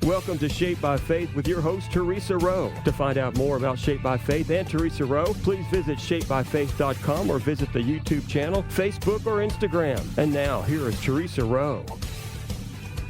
Welcome to Shaped by Faith with your host, Theresa Rowe. To find out more about Shaped by Faith and Theresa Rowe, please visit shapedbyfaith.com or visit the YouTube channel, Facebook, or Instagram. And now, here is Theresa Rowe.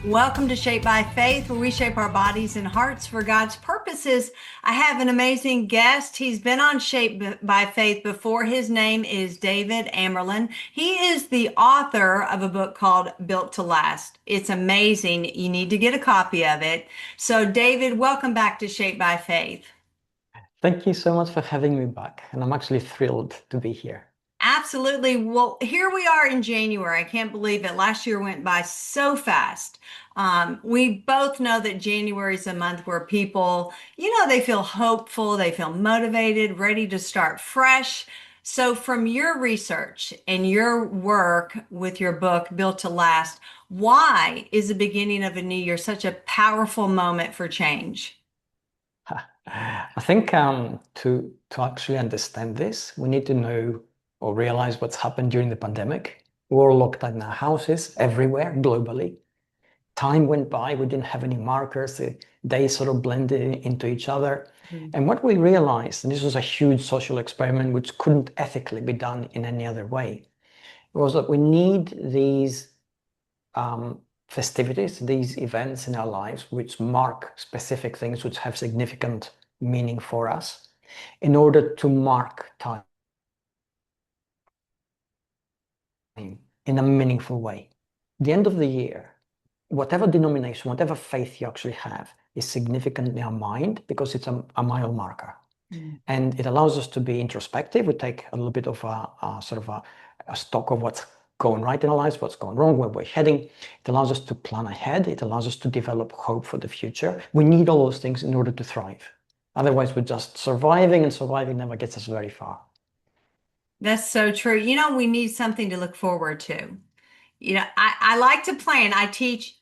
Welcome to Shaped by Faith, where we shape our bodies and hearts for God's purposes. I have an amazing guest. He's been on Shaped by Faith before. His name is David Amerland. He is the author of a book called Built to Last. It's amazing. You need to get a copy of it. So, David, welcome back to Shaped by Faith. Thank you so much for having me back. And I'm actually thrilled to be here. Absolutely. Well, here we are in January. I can't believe it. Last year went by so fast. We both know that January is a month where people, they feel hopeful, they feel motivated, ready to start fresh. So from your research and your work with your book, Built to Last, why is the beginning of a new year such a powerful moment for change? I think to actually understand this, we need to know or realize what's happened during the pandemic. We're all locked in our houses everywhere, globally. Time went by, we didn't have any markers, the days sort of blended into each other. And what we realized, and this was a huge social experiment which couldn't ethically be done in any other way, was that we need these festivities, these events in our lives which mark specific things which have significant meaning for us in order to mark time in a meaningful way. The end of the year, whatever denomination, whatever faith you actually have, is significant in our mind because it's a mile marker. And it allows us to be introspective. We take a little bit of a stock of what's going right in our lives, what's going wrong, where we're heading. It allows us to plan ahead. It allows us to develop hope for the future. We need all those things in order to thrive. Otherwise, we're just surviving, and surviving never gets us very far. That's so true. We need something to look forward to. I like to plan. I teach,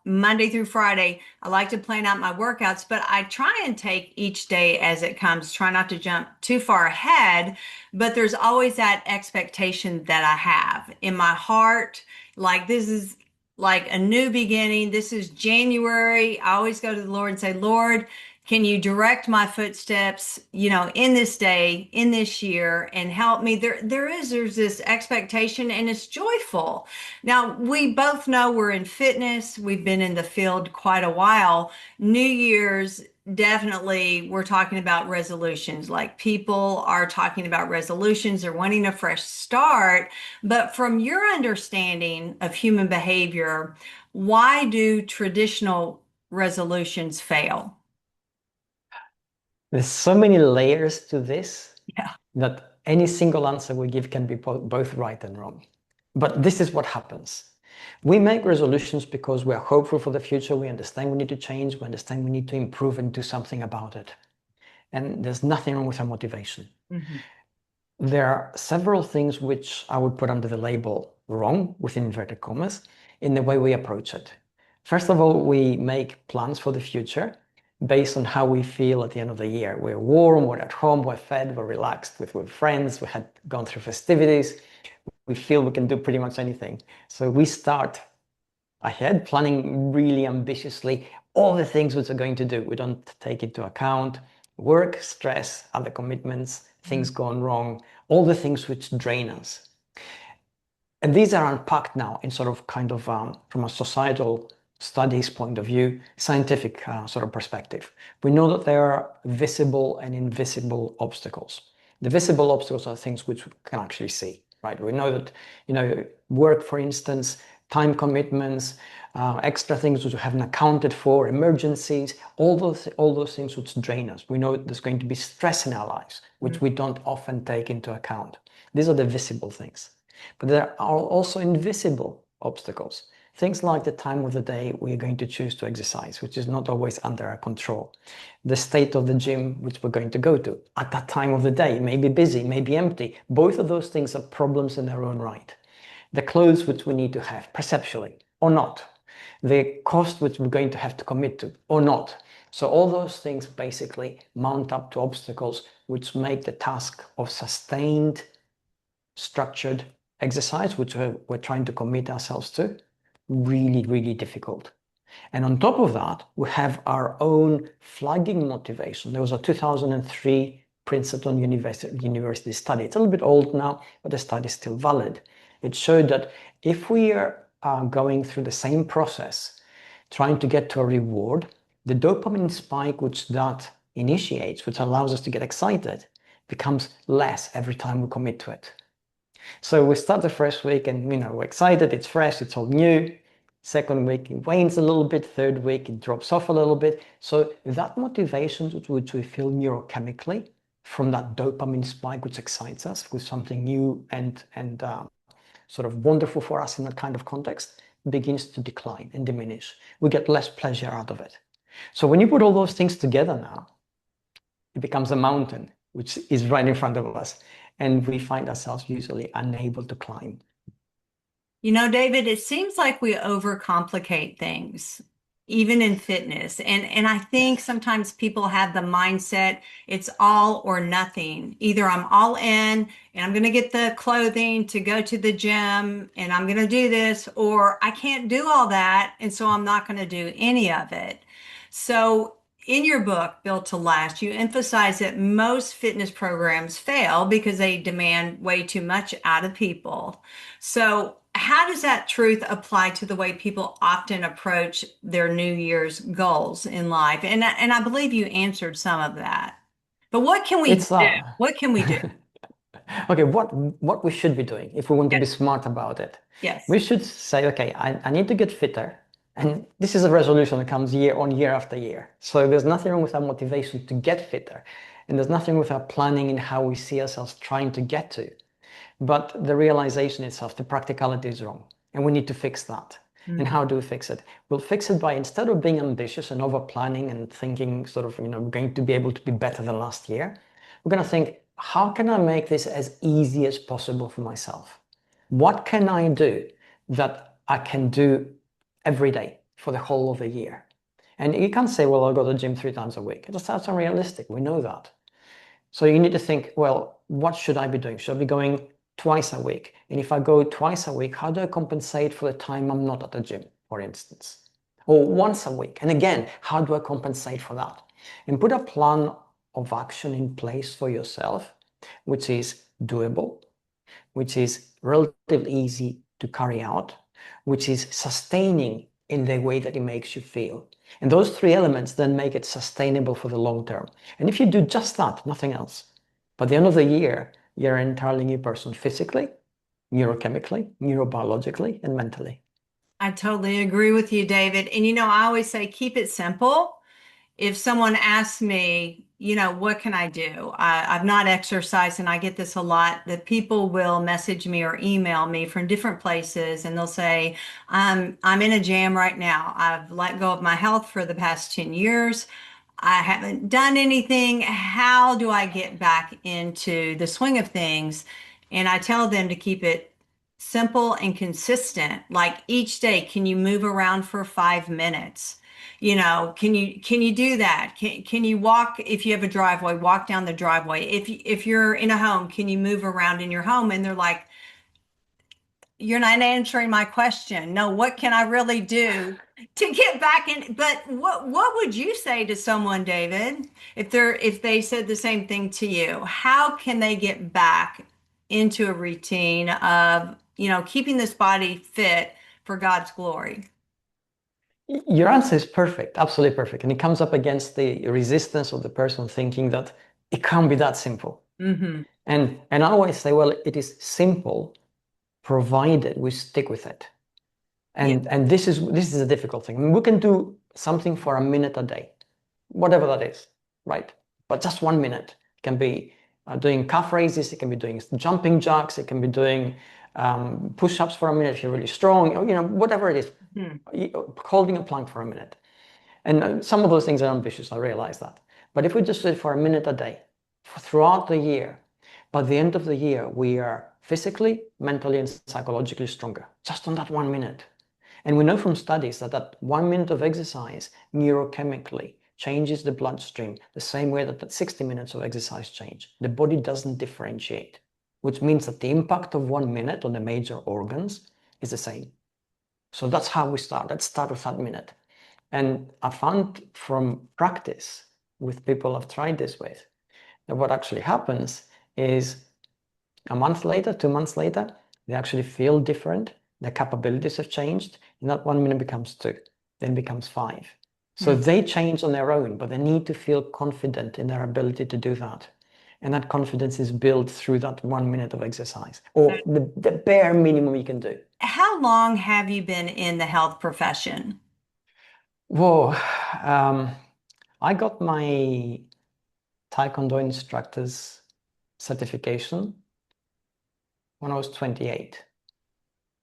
Monday through Friday. I like to plan out my workouts, but I try and take each day as it comes, try not to jump too far ahead. But there's always that expectation that I have in my heart, like this is like a new beginning. This is January. I always go to the Lord and say, Lord, can you direct my footsteps, in this day, in this year, and help me? There's this expectation, and it's joyful. Now, we both know we're in fitness. We've been in the field quite a while. New Year's, definitely, we're talking about resolutions. Like people are talking about resolutions. They're wanting a fresh start. But from your understanding of human behavior, why do traditional resolutions fail? There's so many layers to this that any single answer we give can be both right and wrong. But this is what happens. We make resolutions because we are hopeful for the future. We understand we need to change. We understand we need to improve and do something about it. And there's nothing wrong with our motivation. There are several things which I would put under the label wrong, within inverted commas, in the way we approach it. First of all, we make plans for the future based on how we feel at the end of the year. We're warm, we're at home, we're fed, we're relaxed with friends, we had gone through festivities. We feel we can do pretty much anything. So we start ahead, planning really ambitiously all the things which we're going to do. We don't take into account work, stress, other commitments, things going wrong, all the things which drain us. And these are unpacked now in from a societal studies point of view, scientific sort of perspective. We know that there are visible and invisible obstacles. The visible obstacles are things which we can actually see, right? We know that, work, for instance, time commitments, extra things which we haven't accounted for, emergencies, all those things which drain us. We know there's going to be stress in our lives, which we don't often take into account. These are the visible things. But there are also invisible obstacles. Things like the time of the day we're going to choose to exercise, which is not always under our control. The state of the gym which we're going to go to at that time of the day, may be busy, may be empty. Both of those things are problems in their own right. The clothes which we need to have, perceptually, or not. The cost which we're going to have to commit to, or not. So all those things basically mount up to obstacles which make the task of sustained, structured exercise, which we're trying to commit ourselves to, really, really difficult. And on top of that, we have our own flagging motivation. There was a 2003 Princeton University study. It's a little bit old now, but the study is still valid. It showed that if we are going through the same process, trying to get to a reward, the dopamine spike which that initiates, which allows us to get excited, becomes less every time we commit to it. So we start the first week and we're excited, it's fresh, it's all new. Second week it wanes a little bit, third week it drops off a little bit. So that motivation which we feel neurochemically from that dopamine spike which excites us with something new and sort of wonderful for us in that kind of context begins to decline and diminish. We get less pleasure out of it. So when you put all those things together now, it becomes a mountain which is right in front of us, and we find ourselves usually unable to climb. David, it seems like we overcomplicate things, even in fitness. And I think sometimes people have the mindset it's all or nothing. Either I'm all in and I'm going to get the clothing to go to the gym and I'm going to do this, or I can't do all that. And so I'm not going to do any of it. So in your book, Built to Last, you emphasize that most fitness programs fail because they demand way too much out of people. So how does that truth apply to the way people often approach their New Year's goals in life? And I believe you answered some of that. But what can we do? What can we do? Okay, what we should be doing if we want to be smart about it? Yes. We should say, okay, I need to get fitter. And this is a resolution that comes year on year after year. So there's nothing wrong with our motivation to get fitter. And there's nothing with our planning in how we see ourselves trying to get to. But the realization itself, the practicality is wrong. And we need to fix that. Mm-hmm. And how do we fix it? We'll fix it by, instead of being ambitious and over planning and thinking sort of, going to be able to be better than last year, we're going to think, how can I make this as easy as possible for myself? What can I do that I can do every day for the whole of the year? And you can't say, well, I'll go to the gym 3 times a week. That's unrealistic. We know that. So you need to think, well, what should I be doing? Should I be going twice a week? And if I go twice a week, how do I compensate for the time I'm not at the gym, for instance? Or once a week. And again, how do I compensate for that? And put a plan of action in place for yourself, which is doable, which is relatively easy to carry out, which is sustaining in the way that it makes you feel. And those 3 elements then make it sustainable for the long term. And if you do just that, nothing else, by the end of the year, you're an entirely new person physically, neurochemically, neurobiologically, and mentally. I totally agree with you, David. And I always say, keep it simple. If someone asks me, what can I do? I've not exercised, and I get this a lot, that people will message me or email me from different places, and they'll say, I'm in a jam right now. I've let go of my health for the past 10 years. I haven't done anything. How do I get back into the swing of things? And I tell them to keep it simple and consistent. Like each day, can you move around for 5 minutes? Can you do that? Can you walk, if you have a driveway, walk down the driveway? If you're in a home, can you move around in your home? And they're like, you're not answering my question. No, what can I really do to get back in? But what would you say to someone, David, if they said the same thing to you? How can they get back into a routine of, keeping this body fit for God's glory? Your answer is perfect, absolutely perfect. And it comes up against the resistance of the person thinking that it can't be that simple. Mm-hmm. And I always say, well, it is simple provided we stick with it. And this is a difficult thing. I mean, we can do something for a minute a day, whatever that is, right? But just 1 minute. It can be doing calf raises, it can be doing jumping jacks, it can be doing push-ups for a minute if you're really strong, whatever it is, holding a plank for a minute. And some of those things are ambitious, I realize that. But if we just do it for a minute a day, throughout the year, by the end of the year, we are physically, mentally, and psychologically stronger, just on that 1 minute. And we know from studies that that 1 minute of exercise neurochemically changes the bloodstream the same way that 60 minutes of exercise change. The body doesn't differentiate, which means that the impact of 1 minute on the major organs is the same. So that's how we start. Let's start with that minute. And I found from practice with people I've tried this with, that what actually happens is a month later, 2 months later, they actually feel different. Their capabilities have changed, and that 1 minute becomes 2, then becomes 5. So they change on their own, but they need to feel confident in their ability to do that. And that confidence is built through that 1 minute of exercise, or the bare minimum you can do. How long have you been in the health profession? Whoa, I got my Taekwondo instructor's certification when I was 28.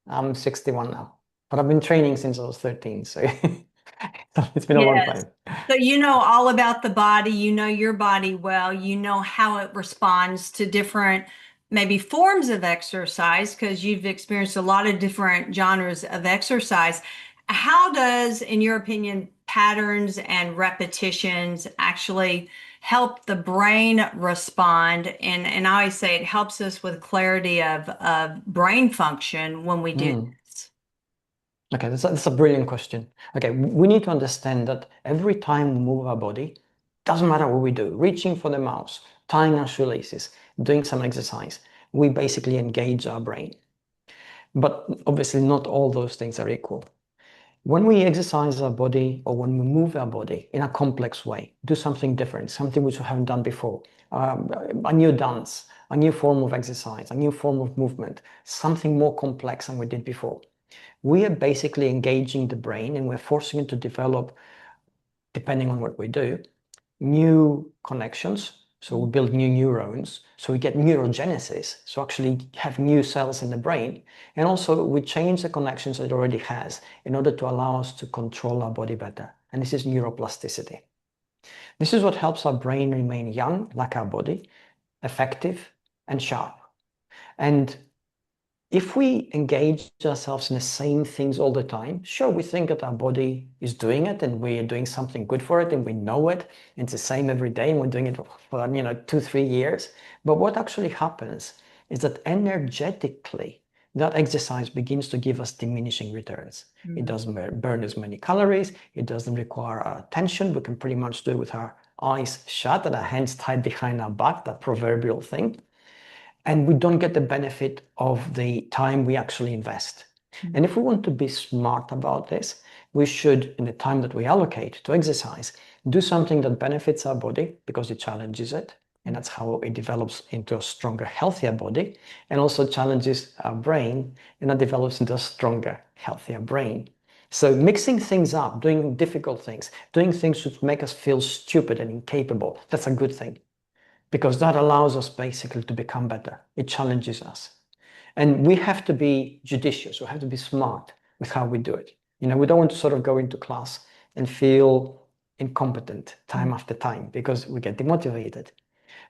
I'm 61 now, but I've been training since I was 13, so it's been a long time. So you know all about the body, you know your body well, you know how it responds to different maybe forms of exercise because you've experienced a lot of different genres of exercise. How does, in your opinion, patterns and repetitions actually help the brain respond? And I always say it helps us with clarity of brain function when we do this. Okay, that's a brilliant question. Okay, we need to understand that every time we move our body, doesn't matter what we do, reaching for the mouse, tying our shoelaces, doing some exercise, we basically engage our brain. But obviously not all those things are equal. When we exercise our body or when we move our body in a complex way, do something different, something which we haven't done before, a new dance, a new form of exercise, a new form of movement, something more complex than we did before, we are basically engaging the brain and we're forcing it to develop, depending on what we do, new connections. So we build new neurons. So we get neurogenesis. So actually have new cells in the brain. And also we change the connections that it already has in order to allow us to control our body better. And this is neuroplasticity. This is what helps our brain remain young, like our body, effective and sharp. And if we engage ourselves in the same things all the time, sure, we think that our body is doing it and we are doing something good for it and we know it. And it's the same every day and we're doing it for 2-3 years. But what actually happens is that energetically, that exercise begins to give us diminishing returns. It doesn't burn as many calories. It doesn't require our attention. We can pretty much do it with our eyes shut and our hands tied behind our back, that proverbial thing. And we don't get the benefit of the time we actually invest. And if we want to be smart about this, we should, in the time that we allocate to exercise, do something that benefits our body because it challenges it. And that's how it develops into a stronger, healthier body, and also challenges our brain, and that develops into a stronger, healthier brain. So mixing things up, doing difficult things, doing things which make us feel stupid and incapable, that's a good thing. Because that allows us basically to become better. It challenges us. And we have to be judicious. We have to be smart with how we do it. We don't want to sort of go into class and feel incompetent time after time because we get demotivated.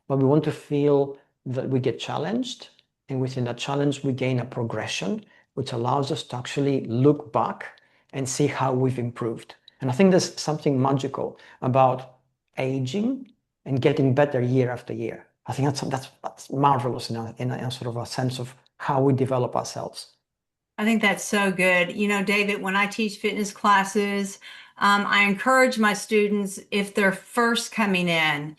But we want to feel that we get challenged. And within that challenge, we gain a progression, which allows us to actually look back and see how we've improved. And I think there's something magical about aging and getting better year after year. I think that's marvelous in a sort of a sense of how we develop ourselves. I think that's so good. David, when I teach fitness classes, I encourage my students, if they're first coming in,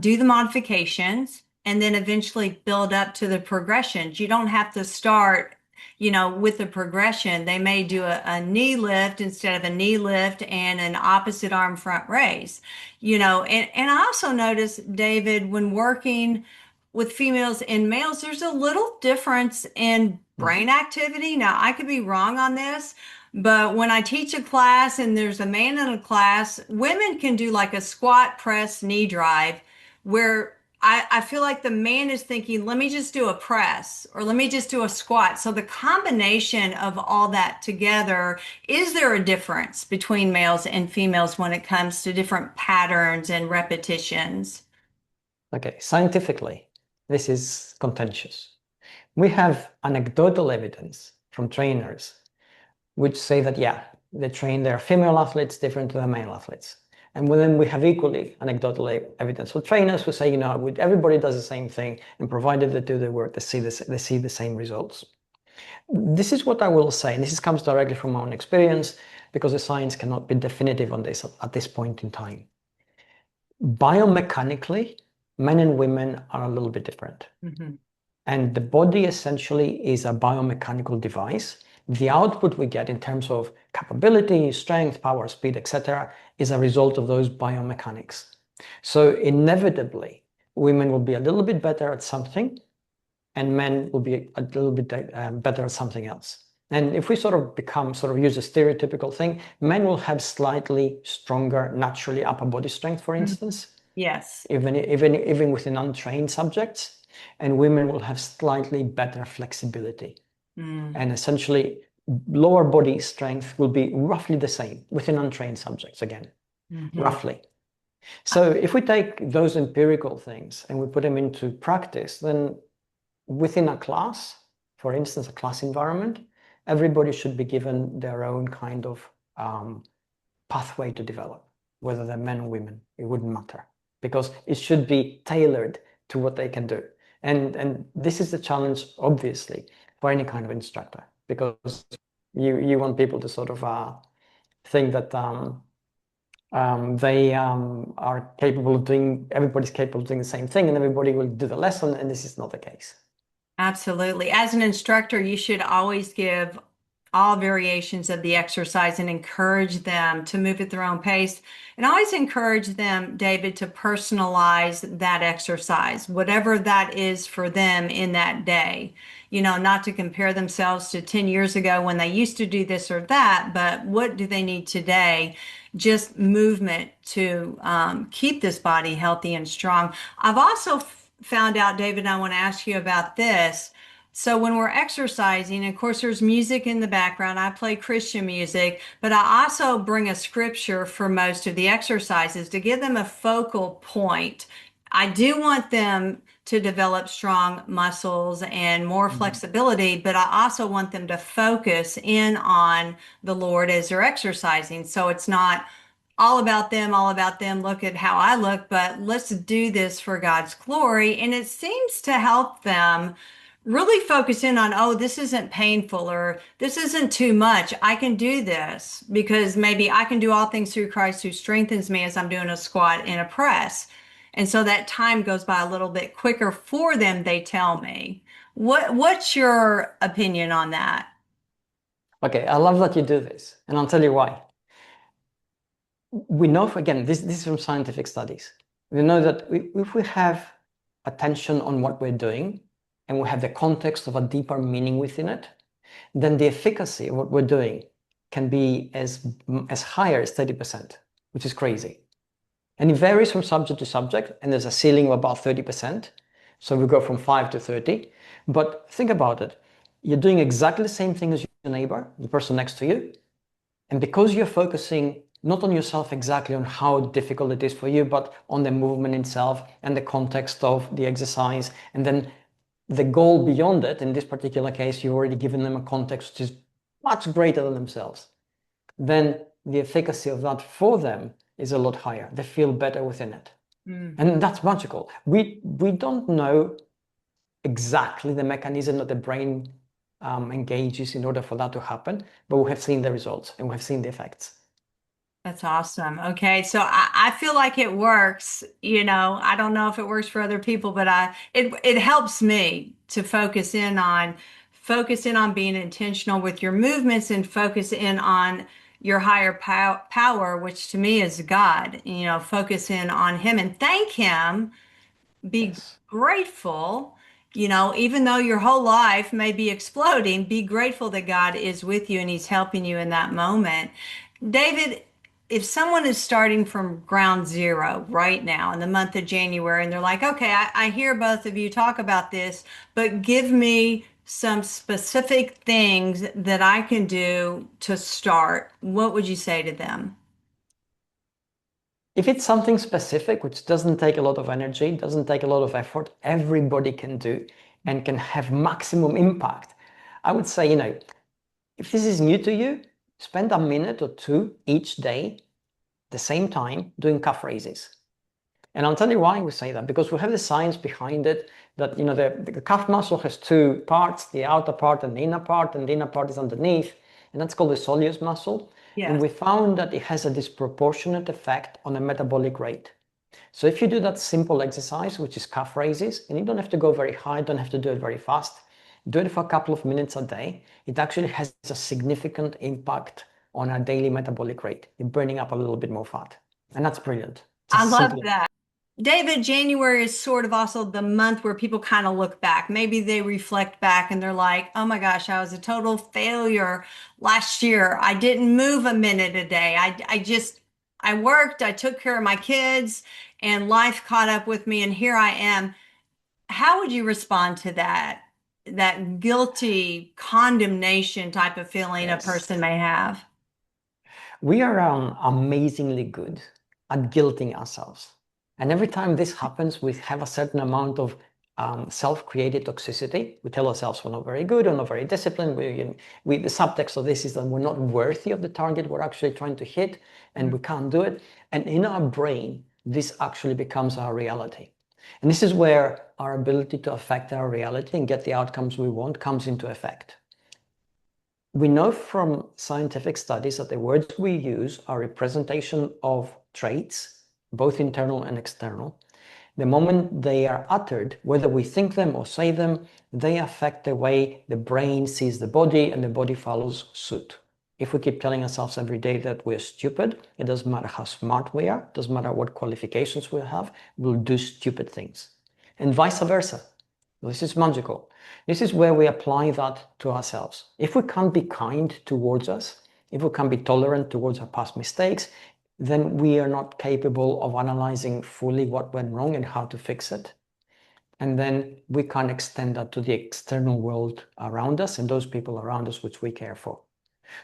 do the modifications and then eventually build up to the progressions. You don't have to start with the progression. They may do a knee lift instead of a knee lift and an opposite arm front raise, and I also noticed, David, when working with females and males, there's a little difference in brain activity. Now, I could be wrong on this, but when I teach a class and there's a man in a class, women can do like a squat, press, knee drive, where I feel like the man is thinking, let me just do a press or let me just do a squat. So the combination of all that together, is there a difference between males and females when it comes to different patterns and repetitions? Okay, scientifically, this is contentious. We have anecdotal evidence from trainers which say that, yeah, they train their female athletes different to their male athletes. And then we have equally anecdotal evidence for trainers who say, everybody does the same thing, and provided they do their work, they see the same results. This is what I will say, and this comes directly from my own experience. because the science cannot be definitive on this at this point in time. Biomechanically, men and women are a little bit different. And the body essentially is a biomechanical device. The output we get in terms of capability, strength, power, speed, etc., is a result of those biomechanics. So inevitably, women will be a little bit better at something, and men will be a little bit better at something else. And if we sort of use a stereotypical thing, men will have slightly stronger, naturally upper body strength, for instance. Yes. Even within untrained subjects. And women will have slightly better flexibility. And essentially, lower body strength will be roughly the same within untrained subjects, again, roughly. So if we take those empirical things and we put them into practice, then within a class, for instance, a class environment, everybody should be given their own kind of pathway to develop, whether they're men or women, it wouldn't matter, because it should be tailored to what they can do. And this is the challenge, obviously, for any kind of instructor, because you want people to sort of think that they are capable of doing, everybody's capable of doing the same thing and everybody will do the lesson, and this is not the case. Absolutely. As an instructor, you should always give all variations of the exercise and encourage them to move at their own pace. And always encourage them, David, to personalize that exercise, whatever that is for them in that day. You know, not to compare themselves to 10 years ago when they used to do this or that, but what do they need today? Just movement to keep this body healthy and strong. I've also found out, David, I want to ask you about this. So when we're exercising, of course, there's music in the background. I play Christian music, but I also bring a scripture for most of the exercises to give them a focal point. I do want them to develop strong muscles and more flexibility, but I also want them to focus in on the Lord as they're exercising. So it's not all about them, look at how I look, but let's do this for God's glory. And it seems to help them really focus in on, oh, this isn't painful, or this isn't too much. I can do this because maybe I can do all things through Christ who strengthens me as I'm doing a squat and a press. And so that time goes by a little bit quicker for them, they tell me. What's your opinion on that? Okay, I love that you do this, and I'll tell you why. We know, again, this is from scientific studies. We know that if we have attention on what we're doing, and we have the context of a deeper meaning within it, then the efficacy of what we're doing can be as high as 30%, which is crazy. And it varies from subject to subject, and there's a ceiling of about 30%. So we go from 5 to 30. But think about it. You're doing exactly the same thing as your neighbor, the person next to you. And because you're focusing not on yourself exactly on how difficult it is for you, but on the movement itself and the context of the exercise, and then the goal beyond it, in this particular case, you've already given them a context which is much greater than themselves, then the efficacy of that for them is a lot higher. They feel better within it. And that's magical. We don't know exactly the mechanism that the brain engages in order for that to happen, but we have seen the results and we have seen the effects. That's awesome. Okay. So I feel like it works. You know, I don't know if it works for other people, but it helps me to focus in on being intentional with your movements and focus in on your higher power, which to me is God. You know, focus in on Him and thank Him, be grateful. You know, even though your whole life may be exploding, be grateful that God is with you and He's helping you in that moment. David, if someone is starting from ground zero right now in the month of January and they're like, okay, I hear both of you talk about this, but give me some specific things that I can do to start, what would you say to them? If it's something specific, which doesn't take a lot of energy, doesn't take a lot of effort, everybody can do and can have maximum impact, I would say, you know, if this is new to you, spend a minute or two each day, the same time, doing calf raises. And I'll tell you why we say that, because we have the science behind it that, you know, the calf muscle has two parts, the outer part and the inner part, and the inner part is underneath, and that's called the soleus muscle. And we found that it has a disproportionate effect on the metabolic rate. So if you do that simple exercise, which is calf raises, and you don't have to go very high, don't have to do it very fast, do it for a couple of minutes a day, it actually has a significant impact on our daily metabolic rate. You're burning up a little bit more fat. And that's brilliant. I love that. David, January is sort of also the month where people kind of look back. Maybe they reflect back and they're like, oh my gosh, I was a total failure last year. I didn't move a minute a day. I worked, I took care of my kids, and life caught up with me, and here I am. How would you respond to that? That guilty condemnation type of feeling a person may have? We are amazingly good at guilting ourselves. And every time this happens, we have a certain amount of self-created toxicity. We tell ourselves we're not very good, we're not very disciplined. The subtext of this is that we're not worthy of the target we're actually trying to hit, and we can't do it. And in our brain, this actually becomes our reality. And this is where our ability to affect our reality and get the outcomes we want comes into effect. We know from scientific studies that the words we use are representation of traits, both internal and external. The moment they are uttered, whether we think them or say them, they affect the way the brain sees the body, and the body follows suit. If we keep telling ourselves every day that we're stupid, it doesn't matter how smart we are, it doesn't matter what qualifications we have, we'll do stupid things. And vice versa. This is magical. This is where we apply that to ourselves. If we can't be kind towards us, if we can't be tolerant towards our past mistakes, then we are not capable of analyzing fully what went wrong and how to fix it. And then we can't extend that to the external world around us and those people around us which we care for.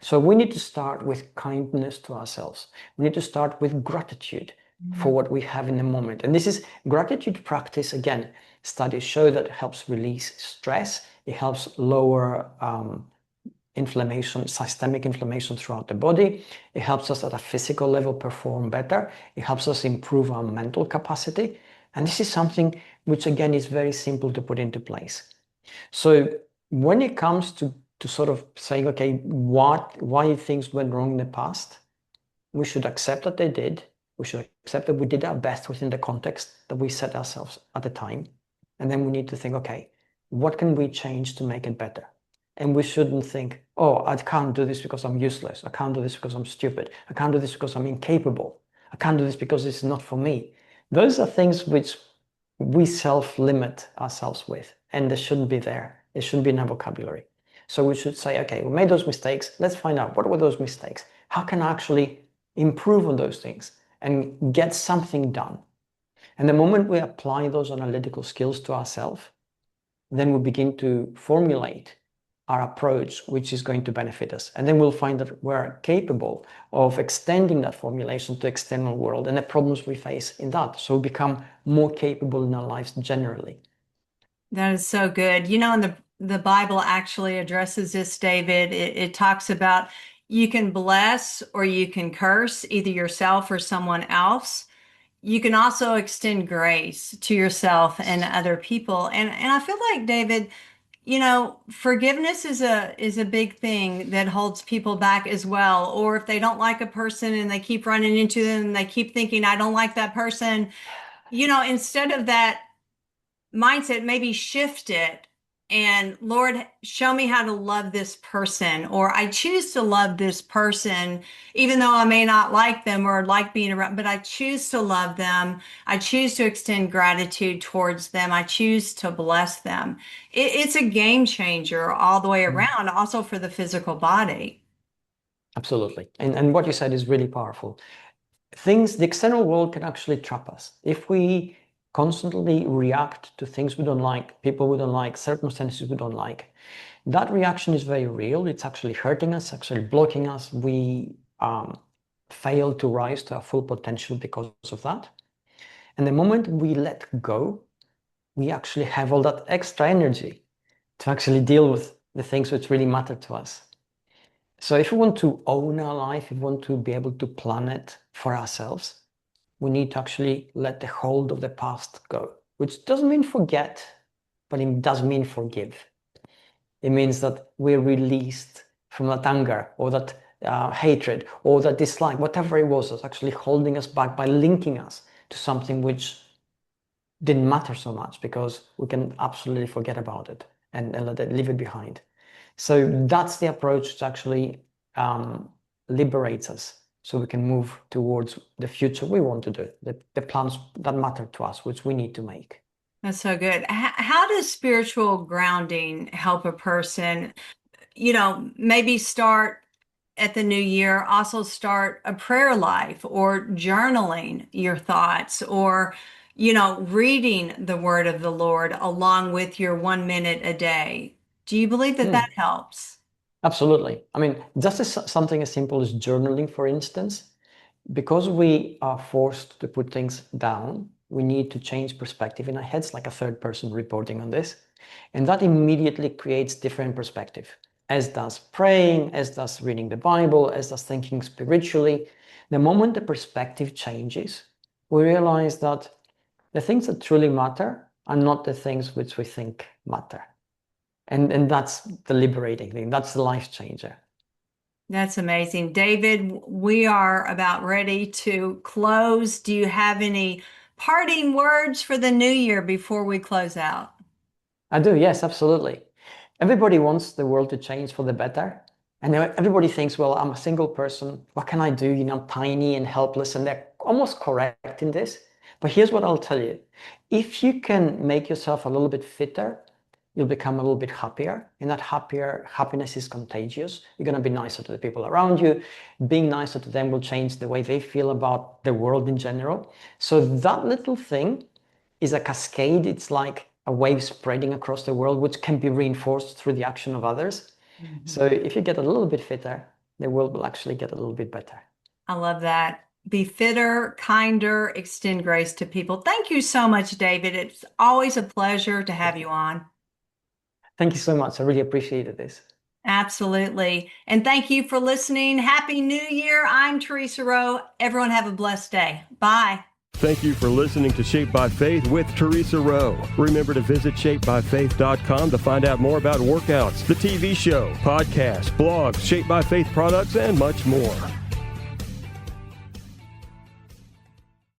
So we need to start with kindness to ourselves. We need to start with gratitude for what we have in the moment. And this is gratitude practice. Again, studies show that it helps release stress. It helps lower inflammation, systemic inflammation throughout the body. It helps us at a physical level perform better. It helps us improve our mental capacity. And this is something which, again, is very simple to put into place. So when it comes to sort of saying, okay, why things went wrong in the past, we should accept that they did. We should accept that we did our best within the context that we set ourselves at the time. And then we need to think, okay, what can we change to make it better? And we shouldn't think, oh, I can't do this because I'm useless. I can't do this because I'm stupid. I can't do this because I'm incapable. I can't do this because it's not for me. Those are things which we self-limit ourselves with, and they shouldn't be there. It shouldn't be in our vocabulary. So we should say, okay, we made those mistakes. Let's find out, what were those mistakes? How can I actually improve on those things and get something done? And the moment we apply those analytical skills to ourselves, then we begin to formulate our approach, which is going to benefit us. And then we'll find that we're capable of extending that formulation to external world and the problems we face in that. So we become more capable in our lives generally. That is so good. You know, and the Bible actually addresses this, David. It talks about you can bless or you can curse either yourself or someone else. You can also extend grace to yourself and other people. And I feel like, David, you know, forgiveness is a big thing that holds people back as well. Or if they don't like a person and they keep running into them and they keep thinking, I don't like that person, you know, instead of that mindset, maybe shift it and, Lord, show me how to love this person, or I choose to love this person, even though I may not like them or like being around, but I choose to love them. I choose to extend gratitude towards them. I choose to bless them. It's a game changer all the way around, also for the physical body. Absolutely. And what you said is really powerful. The external world can actually trap us. If we constantly react to things we don't like, people we don't like, circumstances we don't like, that reaction is very real. It's actually hurting us, actually blocking us. We fail to rise to our full potential because of that. And the moment we let go, we actually have all that extra energy to actually deal with the things which really matter to us. So if we want to own our life, if we want to be able to plan it for ourselves, we need to actually let the hold of the past go, which doesn't mean forget, but it does mean forgive. It means that we're released from that anger or that hatred or that dislike, whatever it was, is actually holding us back by linking us to something which didn't matter so much, because we can absolutely forget about it and leave it behind. So that's the approach which actually liberates us, so we can move towards the future we want to do, the plans that matter to us, which we need to make. That's so good. How does spiritual grounding help a person, maybe start at the new year, also start a prayer life or journaling your thoughts, or, reading the word of the Lord along with your 1 minute a day? Do you believe that that helps? Absolutely. I mean, just something as simple as journaling, for instance, because we are forced to put things down, we need to change perspective in our heads, like a third person reporting on this. And that immediately creates different perspective, as does praying, as does reading the Bible, as does thinking spiritually. The moment the perspective changes, we realize that the things that truly matter are not the things which we think matter. And that's the liberating thing. That's the life changer. That's amazing. David, we are about ready to close. Do you have any parting words for the new year before we close out? I do, yes, absolutely. Everybody wants the world to change for the better. And everybody thinks, well, I'm a single person. What can I do? Tiny and helpless. And they're almost correct in this. But here's what I'll tell you. If you can make yourself a little bit fitter, you'll become a little bit happier, and that happiness is contagious. You're going to be nicer to the people around you. Being nicer to them will change the way they feel about the world in general. So that little thing is a cascade. It's like a wave spreading across the world, which can be reinforced through the action of others. Mm-hmm. So if you get a little bit fitter, the world will actually get a little bit better. I love that. Be fitter, kinder, extend grace to people. Thank you so much, David. It's always a pleasure to have you on. Thank you so much. I really appreciated this. Absolutely. And thank you for listening. Happy New Year. I'm Theresa Rowe. Everyone have a blessed day. Bye. Thank you for listening to Shaped by Faith with Theresa Rowe. Remember to visit shapebyfaith.com to find out more about workouts, the TV show, podcasts, blogs, Shaped by Faith products, and much more.